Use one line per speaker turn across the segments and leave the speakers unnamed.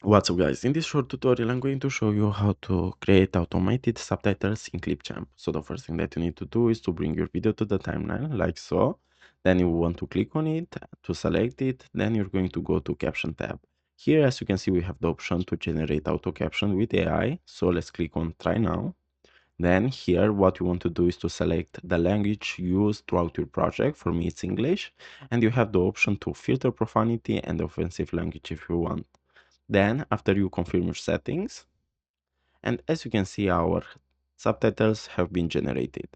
What's up guys, in this short tutorial I'm going to show you how to create automated subtitles in Clipchamp. So the first thing that you need to do is to bring your video to the timeline like so. Then you want to click on it, to select it, then you're going to go to caption tab. Here as you can see we have the option to generate auto caption with AI. So let's click on try now. Then here what you want to do is to select the language used throughout your project. For me it's English, and you have the option to filter profanity and offensive language if you want. Then after you confirm your settings, and as you can see our subtitles have been generated.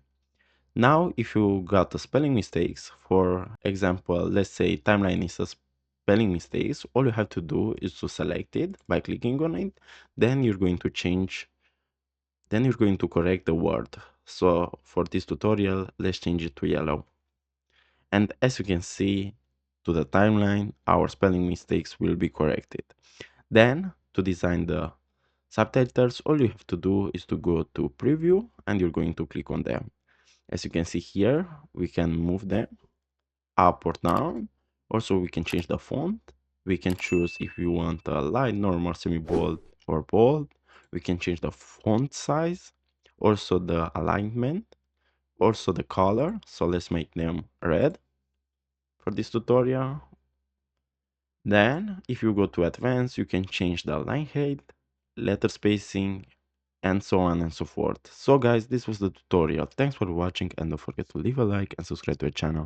Now if you got the spelling mistakes, for example let's say timeline is a spelling mistakes, all you have to do is to select it by clicking on it, then you're going to correct the word. So for this tutorial let's change it to yellow, and as you can see to the timeline our spelling mistakes will be corrected. Then to design the subtitles, all you have to do is to go to preview and you're going to click on them. As you can see here, we can move them up or down. Also, we can change the font. We can choose if we want a light, normal, semi-bold or bold. We can change the font size, also the alignment, also the color. So let's make them red for this tutorial. Then if you go to advanced, you can change the line height, letter spacing, and so on and so forth. So guys, this was the tutorial. Thanks for watching, and don't forget to leave a like and subscribe to the channel.